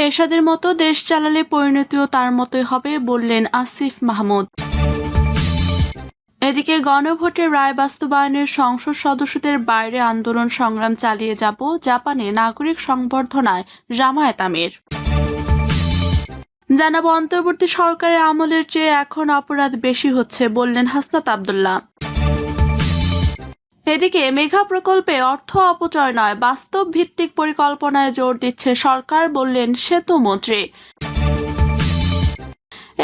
এরশাদের মতো দেশ চালালে পরিণতিও তার মতোই হবে বললেন আসিফ মাহমুদ। এদিকে গণভোটের রায় বাস্তবায়নের সংসদ সদস্যদের বাইরে আন্দোলন সংগ্রাম চালিয়ে যাব জাপানে নাগরিক সংবর্ধনায় জামায়াত আমির। জানাবো অন্তর্বর্তী সরকারের আমলের চেয়ে এখন অপরাধ বেশি হচ্ছে বললেন হাসনাত আব্দুল্লাহ। এদিকে মেঘা প্রকল্পে অর্থ অপচয় নয়, বাস্তব ভিত্তিক পরিকল্পনায় জোর দিচ্ছে সরকার বললেন সেতু মন্ত্রী।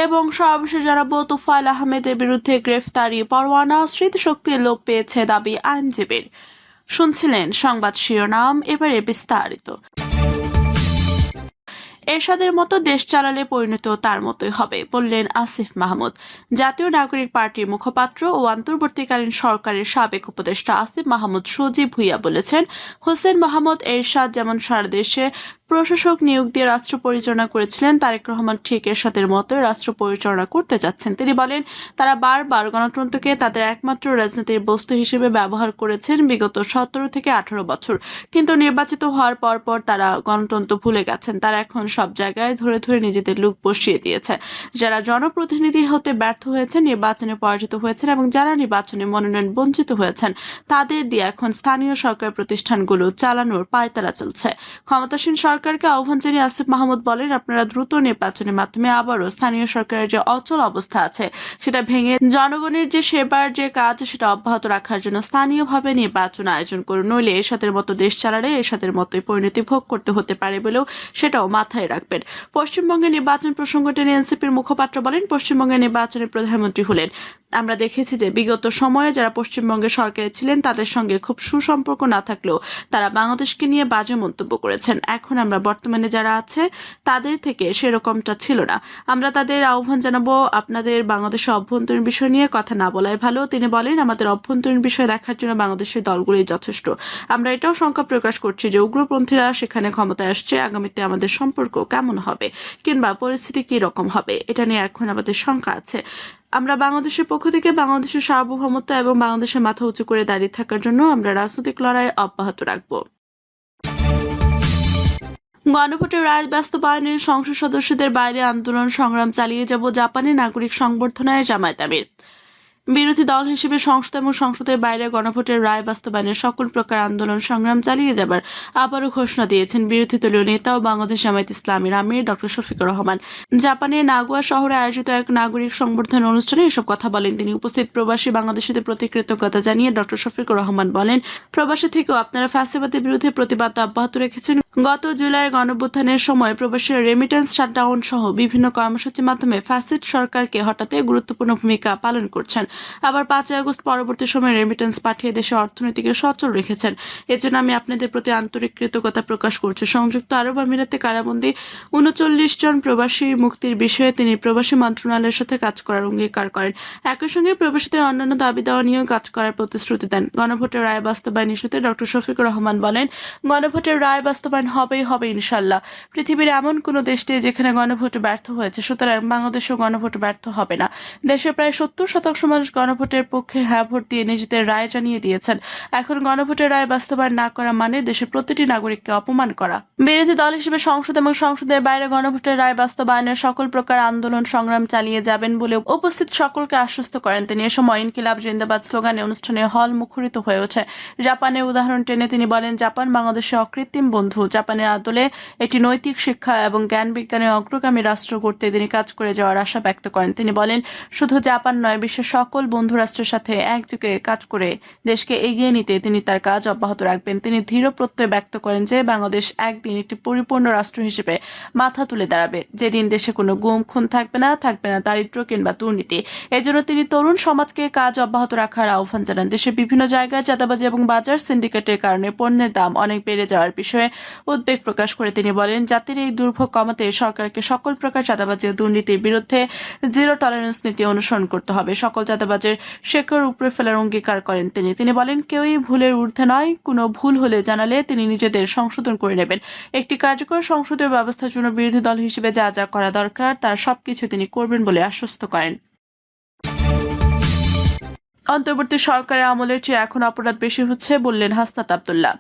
এবং সর্বশেষ জানাবো তুফাইল আহমেদের বিরুদ্ধে গ্রেফতারি পরোয়ানা, স্মৃতিশক্তির লোপ পেয়েছে দাবি আইনজীবীর। শুনছিলেন সংবাদ শিরোনাম, এবারে বিস্তারিত। এরশাদের মতো দেশ চালালে পরিণত তার মতোই হবে বললেন আসিফ মাহমুদ। জাতীয় নাগরিক পার্টির মুখপাত্র ও অন্তর্বর্তীকালীন সরকারের সাবেক উপদেষ্টা আসিফ মাহমুদ সজীব ভুইয়া বলেছেন, হোসেন মোহাম্মদ এরশাদ যেমন সারা দেশে প্রশাসক নিয়োগ দিয়ে রাষ্ট্র পরিচালনা করেছিলেন, তারেক রহমান ঠিক এরশাদের মতোই রাষ্ট্র পরিচালনা করতে যাচ্ছেন। তিনি বলেন, তারা বারবার গণতন্ত্রকে তাদের একমাত্র রাজনীতির বস্তু হিসেবে ব্যবহার করেছেন বিগত 17 থেকে 18 বছর, কিন্তু নির্বাচিত হওয়ার পর তারা গণতন্ত্র ভুলে গেছেন। তারা এখন সব জায়গায় ধরে ধরে নিজেদের লোক বসিয়ে দিয়েছে। যারা জনপ্রতিনিধি হতে ব্যর্থ হয়েছেন, নির্বাচনে পরাজিত হয়েছেন এবং যারা নির্বাচনে মনোনয়ন বঞ্চিত হয়েছেন, তাদের দিয়ে এখন স্থানীয় সরকার প্রতিষ্ঠানগুলো চালানোর পায়তারা চলছে। ক্ষমতাসীন সরকারকে আহ্বান জানিয়ে আসিফ মাহমুদ বলেন, আপনারা দ্রুত নির্বাচনের মাধ্যমে আবারও স্থানীয় সরকারের যে অচল অবস্থা আছে সেটা ভেঙে জনগণের যে সেবার যে কাজ সেটা অব্যাহত রাখার জন্য স্থানীয়ভাবে নির্বাচন আয়োজন করুন, নইলে এরশাদের মতো দেশ চালালে এরশাদের মতোই পরিণতি ভোগ করতে হতে পারে বলেও সেটাও মাথায় রাখবেন। পশ্চিমবঙ্গে নির্বাচন প্রসঙ্গ টেনে এনসিপির মুখপাত্র বলেন, পশ্চিমবঙ্গে নির্বাচনের প্রধানমন্ত্রী হলেন। আমরা দেখেছি যে বিগত সময়ে যারা পশ্চিমবঙ্গে সরকারে ছিলেন তাদের সঙ্গে খুব সুসম্পর্ক না থাকলেও তারা বাংলাদেশকে নিয়ে বাজে মন্তব্য করেছেন। এখন আমরা বর্তমানে যারা আছে তাদের থেকে সেরকমটা ছিল না। আমরা তাদের আহ্বান জানাবো, আপনাদের বাংলাদেশের অভ্যন্তরীণ বিষয় নিয়ে কথা না বলাই ভালো। তিনি বলেন, আমাদের অভ্যন্তরীণ বিষয় দেখার জন্য বাংলাদেশের দলগুলোই যথেষ্ট। আমরা এটাও শঙ্কা প্রকাশ করছি যে উগ্রপন্থীরা সেখানে ক্ষমতায় আসছে, আগামীতে আমাদের সম্পর্ক কেমন হবে কিংবা পরিস্থিতি কি রকম হবে এটা নিয়ে এখন আমাদের শঙ্কা আছে। আমরা বাংলাদেশের পক্ষ থেকে বাংলাদেশের সার্বভৌমত্ব এবং বাংলাদেশের মাথা উঁচু করে দাঁড়িয়ে থাকার জন্য আমরা রাজনৈতিক লড়াই অব্যাহত রাখব। গণভোটের রায় বাস্তবায়নের সংসদ সদস্যদের বাইরে আন্দোলন সংগ্রাম চালিয়ে যাব জাপানি নাগরিক সংবর্ধনায় জামায়াত আমির। বিরোধী দল হিসেবে সংসদ এবং সংসদের বাইরে গণভোটের রায় বাস্তবায়নের সকল প্রকার আন্দোলন সংগ্রাম চালিয়ে যাবার আবারও ঘোষণা দিয়েছেন বিরোধী দলীয় নেতা ও বাংলাদেশ জামায়াত ইসলামীর আমির ডক্টর শফিকুর রহমান। জাপানের নাগোয়া শহরে আয়োজিত এক নাগরিক সংবর্ধনা অনুষ্ঠানে এসব কথা বলেন তিনি। উপস্থিত প্রবাসী বাংলাদেশিদের প্রতি কৃতজ্ঞতা জানিয়ে ডক্টর শফিকুর রহমান বলেন, প্রবাসী থেকেও আপনারা ফ্যাসিবাদের বিরুদ্ধে প্রতিবাদ অব্যাহত রেখেছেন। গত জুলাই গণঅভ্যুত্থানের সময় প্রবাসীরা রেমিটেন্স শাটডাউন সহ বিভিন্ন কর্মসূচির মাধ্যমে ফ্যাসিস্ট সরকারকে হটাতে গুরুত্বপূর্ণ ভূমিকা পালন করছেন। আবার 5 আগস্ট পরবর্তী সময়ে রেমিটেন্স পাঠিয়ে দেশের অর্থনীতিকে সচল রেখেছেন। এজন্য আমি আপনাদের প্রতি আন্তরিক কৃতজ্ঞতা প্রকাশ করছি। সংযুক্ত আরব আমিরাতে কারাবন্দী 39 জন প্রবাসী মুক্তির বিষয়ে তিনি প্রবাসী মন্ত্রণালয়ের সাথে কাজ করার অঙ্গীকার করেন। একই সঙ্গে প্রবাসীদের অন্যান্য দাবি দেওয়া নিয়েও কাজ করার প্রতিশ্রুতি দেন। গণভোটের রায় বাস্তবায়ন ইস্যুতে ডক্টর শফিকুর রহমান বলেন, গণভোটের রায় বাস্তবায়ন হবে ইনশাল্লাহ। পৃথিবীর এমন কোনো দেশ নেই যেখানে গণভোট ব্যর্থ হয়েছে, সুতরাং বাংলাদেশেও গণভোট ব্যর্থ হবে না। দেশের প্রায় 70% মানুষ গণভোটের পক্ষে হ্যাঁ ভোট দিয়ে নিজেদের রায় জানিয়ে দিয়েছেন। এখন গণভোটের রায় বাস্তবায়ন না করা মানে দেশের প্রতিটি নাগরিককে অপমান করা। বিরোধী দল হিসেবে সংসদ এবং সংসদের বাইরে গণভোটের রায় বাস্তবায়নের সকল প্রকার আন্দোলন সংগ্রাম চালিয়ে যাবেন বলে উপস্থিত সকলকে আশ্বস্ত করেন তিনি। এ সময় ইনকিলাব জিন্দাবাদ স্লোগানে অনুষ্ঠানে হল মুখরিত হয়ে ওঠে। জাপানের উদাহরণ টেনে তিনি বলেন, জাপান বাংলাদেশের অকৃত্রিম বন্ধু। জাপানের আদলে একটি নৈতিক শিক্ষা এবং জ্ঞান বিজ্ঞানের অগ্রগামী রাষ্ট্র করতে তিনি কাজ করে যাওয়ার আশা ব্যক্ত করেন। তিনি বলেন, শুধু জাপান নয়, বিশ্বের সকল বন্ধু রাষ্ট্রের সাথে একযোগে কাজ করে দেশকে এগিয়ে নিতে তিনি তার কাজ অব্যাহত রাখবেন। তিনি দৃঢ় প্রত্যয় ব্যক্ত করেন যে বাংলাদেশ একদিন একটি পরিপূর্ণ রাষ্ট্র হিসেবে মাথা তুলে দাঁড়াবে, যেদিন দেশে কোনো গুম খুন থাকবে না দারিদ্র কিংবা দুর্নীতি। এজন্য তিনি তরুণ সমাজকে কাজ অব্যাহত রাখার আহ্বান জানান। দেশের বিভিন্ন জায়গায় চাঁদাবাজি এবং বাজার সিন্ডিকেটের কারণে পণ্যের দাম অনেক বেড়ে যাওয়ার বিষয়ে উদ্বেগ প্রকাশ করে তিনি বলেন, জাতির এই দুর্ভোগ কমাতে সরকারকে সকল প্রকার চাঁদাবাজি ও দুর্নীতির বিরুদ্ধে জিরো টলারেন্স নীতি অনুসরণ করতে হবে। সকল চাঁদাবাজের শেকড় উপড়ে ফেলার অঙ্গীকার করেন তিনি বলেন, কেউই ভুলের ঊর্ধ্বে নয়। কোনো ভুল হলে জানালে তিনি নিজেদের সংশোধন করে নেবেন। একটি কার্যকর সংসদীয় ব্যবস্থার জন্য বিরোধী দল হিসেবে যা যা করা দরকার তার সবকিছু তিনি করবেন বলে আশ্বস্ত করেন। অন্তর্বর্তী সরকারের আমলের চেয়ে এখন অপরাধ বেশি হচ্ছে বললেন হাসনাত আব্দুল্লাহ।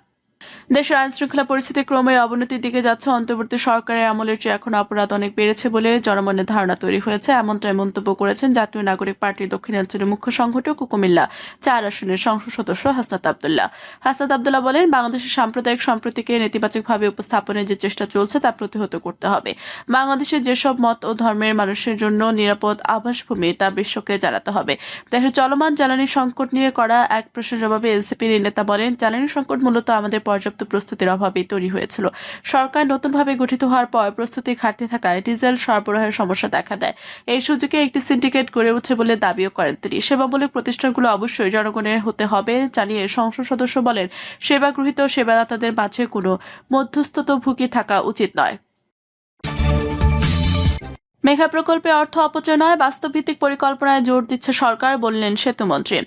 দেশের আইন শৃঙ্খলা পরিস্থিতি ক্রমে অবনতির দিকে যাচ্ছে। অন্তর্বর্তী সরকারের আমলের চেয়ে এখন অপরাধ অনেক বেড়েছে বলে জনমনে ধারণা তৈরি হয়েছে, এমনটাই মন্তব্য করেছেন জাতীয় নাগরিক পার্টির দক্ষিণাঞ্চলের মুখ্য সংগঠক ও কুমিল্লা 4 আসনের সংসদ সদস্য হাসনাত আবদুল্লাহ। হাসনাত আবদুল্লাহ বলেন, বাংলাদেশের সাম্প্রদায়িক সম্প্রীতিকে নেতিবাচকভাবে উপস্থাপনের যে চেষ্টা চলছে তা প্রতিহত করতে হবে। বাংলাদেশের যেসব মত ও ধর্মের মানুষের জন্য নিরাপদ আবাসভূমি তা বিশ্বকে জানাতে হবে। দেশের চলমান জ্বালানি সংকট নিয়ে করা এক প্রশ্নের জবাবে এনসিপির নেতা বলেন, জ্বালানি সংকট মূলত আমাদের পর্যাপ্ত প্রস্তুতির অভাবে তৈরি হয়েছিল। সরকার নতুনভাবে গঠিত হওয়ার পর প্রস্তুতি ঘাটতি থাকায় ডিজেল সরবরাহের সমস্যা দেখা দেয়। এই সুযোগে একটি সিন্ডিকেট গড়ে উঠছে বলে দাবিও করেন তিনি। সেবামূলক প্রতিষ্ঠানগুলো অবশ্যই জনগণের হতে হবে জানিয়ে সংসদ সদস্য বলেন, সেবা গৃহীত সেবাদাতাদের মাঝে কোনো মধ্যস্থতাভুগি থাকা উচিত নয়। মেঘা প্রকল্পে অর্থ অপচয় নয়, বাস্তবভিত্তিক পরিকল্পনায় জোর দিচ্ছে সরকার, বললেন সেতুমন্ত্রী।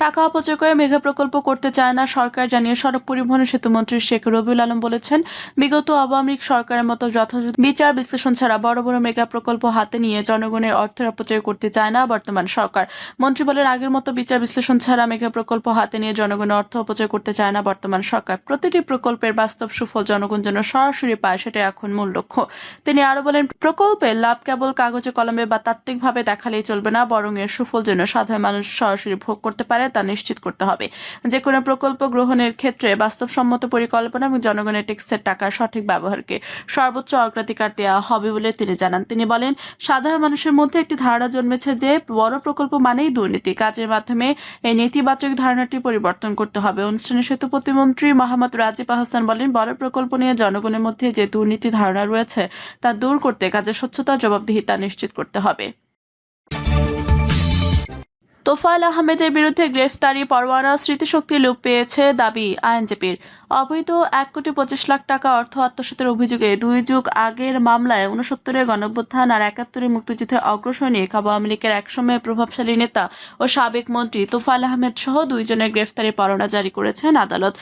টাকা অপচয় করে মেঘা প্রকল্প করতে চায় না সরকার জানিয়ে সড়ক পরিবহন সেতুমন্ত্রী শেখ রবিউল আলম বলেছেন, বিগত আওয়ামী লীগ সরকারের মতো যথাযথ বিচার বিশ্লেষণ ছাড়া বড় বড় মেগা প্রকল্প হাতে নিয়ে জনগণের অর্থের অপচয় করতে চায় না বর্তমান সরকার। মন্ত্রী বলেন, আগের মতো বিচার বিশ্লেষণ ছাড়া মেগা প্রকল্প হাতে নিয়ে জনগণের অর্থ অপচয় করতে চায় না বর্তমান সরকার। প্রতিটি প্রকল্পের বাস্তব সুফল জনগণ যেন সরাসরি পায়, সেটাই এখন মূল লক্ষ্য। তিনি আরো বলেন, প্রকল্পের লাভ কেবল কাগজে কলমে বা তাত্ত্বিকভাবে দেখালেই চলবে না, বরং এর সুফল যেন সাধারণ মানুষ সরাসরি ভোগ করতে পারে তা নিশ্চিত করতে হবে। যে কোনো প্রকল্প গ্রহণের ক্ষেত্রে বাস্তবসম্মত পরিকল্পনা এবং জনগণের ট্যাক্সের টাকার সঠিক ব্যবহারকে সর্বোচ্চ অগ্রাধিকার দেওয়া হবে বলে তিনি জানান। তিনি বলেন, সাধারণ মানুষের মধ্যে একটি ধারণা জন্মেছে যে বড় প্রকল্প মানেই দুর্নীতি। কাজের মাধ্যমে এই নেতিবাচক ধারণাটি পরিবর্তন করতে হবে। অনুষ্ঠানে সেতু প্রতিমন্ত্রী মোহাম্মদ রাজিব আহসান বলেন, বড় প্রকল্প নিয়ে জনগণের মধ্যে যে দুর্নীতি ধারণা রয়েছে তা দূর করতে কাজের স্বচ্ছতা জবাবদিহিতা নিশ্চিত করতে হবে। তোফায়েল আহমেদের বিরুদ্ধে গ্রেফতারি পরোয়ানা, স্মৃতিশক্তি লোপ পেয়েছে দাবি আইনজীবীর। অবৈধ 1,25,00,000 টাকা অর্থ আত্মসাতের অভিযোগে 2 যুগ আগের মামলায় 69-এর গণঅভ্যুত্থান আর 71-এর মুক্তিযুদ্ধে অগ্রসৈনিক আওয়ামী লীগের একসময়ের প্রভাবশালী নেতা ও সাবেক মন্ত্রী তোফায়েল আহমেদ সহ 2 জনের গ্রেফতারি পরোয়ানা জারি করেছেন আদালত।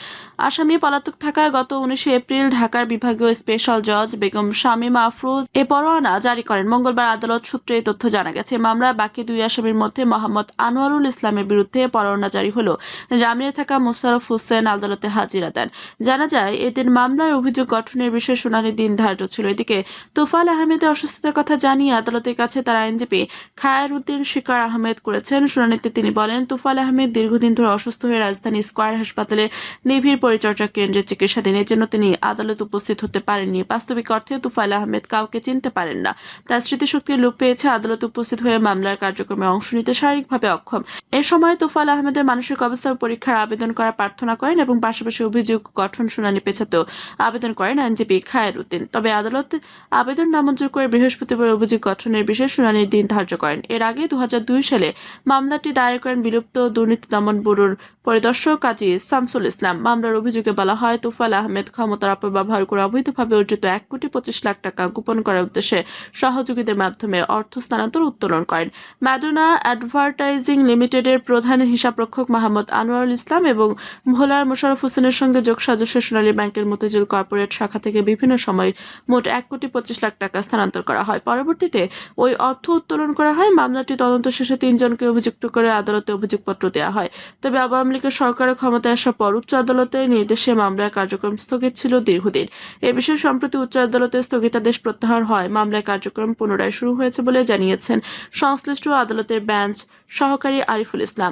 আসামি পলাতক থাকায় গত 19 এপ্রিল ঢাকার বিভাগীয় স্পেশাল জজ বেগম শামীমা আফরোজ এ পরোয়ানা জারি করেন। মঙ্গলবার আদালত সূত্রে এই তথ্য জানা গেছে। মামলার বাকি 2 আসামির মধ্যে মোহাম্মদ আনোয়ারুল ইসলামের বিরুদ্ধে পরোয়ানা জারি হলো। জামিনে থাকা মোশাররফ হোসেন আদালতে হাজিরা দেন। জানা যায়, এদিন মামলার অভিযোগ গঠনের বিষয়ে শুনানির দিন ধার্য ছিল। এদিকে তোফায়েল আহমেদের অসুস্থতার কথা জানিয়ে আদালতের কাছে তার আইনজীবী খায়ের উদ্দিন শিকার আহমেদ করেছেন। শুনানিতে তিনি বলেন, তোফায়েল আহমেদ দীর্ঘদিন ধরে অসুস্থ হয়ে রাজধানী স্কয়ার হাসপাতালে নিবিড় পরিচর্যা কেন্দ্রে চিকিৎসাধীন। এর জন্য তিনি আদালতে উপস্থিত হতে পারেননি। বাস্তবিক অর্থে তোফায়েল আহমেদ কাউকে চিনতে পারেন না। তার স্মৃতিশক্তির লোপ পেয়েছে। আদালতে উপস্থিত হয়ে মামলার কার্যক্রমে অংশ নিতে শারীরিকভাবে অক্ষম। এ সময় তোফায়েল আহমেদের মানসিক অবস্থার পরীক্ষার আবেদন করার প্রার্থনা করেন এবং পাশাপাশি অভিযোগ গঠন শুনানি পেছাতেও আবেদন করেন আইনজীবী খায়ের উদ্দিন। তবে আদালত আবেদন নামঞ্জুর করে বৃহস্পতিবার অভিযোগ গঠনের বিষয়ে শুনানির দিন ধার্য করেন। এর আগে 2002 সালে মামলাটি দায়ের করেন বিলুপ্ত দুর্নীতি দমন ব্যুরোর পরিদর্শক কাজী শামসুল ইসলাম। মামলার অভিযোগে বলা হয়, তোফায়েল আহমেদ ক্ষমতার অপব্যবহার করে অবৈধভাবে অর্জিত 1,25,00,000 টাকা গোপন করার উদ্দেশ্যে সহযোগীদের মাধ্যমে অর্থ স্থানান্তর উত্তোলন করেন। ম্যাডোনা অ্যাডভার্টাইজিং লিমিটেডের প্রধান হিসাবরক্ষক মোহাম্মদ আনোয়ারুল ইসলাম এবং ভোলার মোশাররফ হোসেনের সঙ্গে যোগসাজশে সোনালী ব্যাংকের মতিঝিল কর্পোরেট শাখা থেকে বিভিন্ন সময় মোট 1,25,00,000 টাকা স্থানান্তর করা হয়। পরবর্তীতে ওই অর্থ উত্তোলন করা হয়। মামলাটি তদন্ত শেষে 3 জনকে অভিযুক্ত করে আদালতে অভিযোগপত্র দেওয়া হয়। তবে আওয়ামী লীগের সরকারের ক্ষমতায় আসার পর উচ্চ আদালতের নির্দেশে মামলার কার্যক্রম স্থগিত ছিল দীর্ঘদিন। এ বিষয়ে সম্প্রতি উচ্চ আদালতের স্থগিতাদেশ প্রত্যাহার হয় মামলার কার্যক্রম পুনরায় শুরু হয়েছে বলে জানিয়েছেন সংশ্লিষ্ট আদালতের বেঞ্চ সহকারী আরিফুল ইসলাম।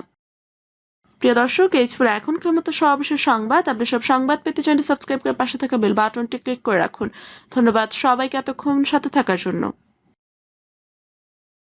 প্রিয় দর্শক, এই ছিল এখনকার মতো সর্বশেষ সংবাদ। আপনি সব সংবাদ পেতে চ্যানেলটি সাবস্ক্রাইব করে পাশে থাকা বেল বাটনটি ক্লিক করে রাখুন। ধন্যবাদ সবাইকে এতক্ষণ সাথে থাকার জন্য।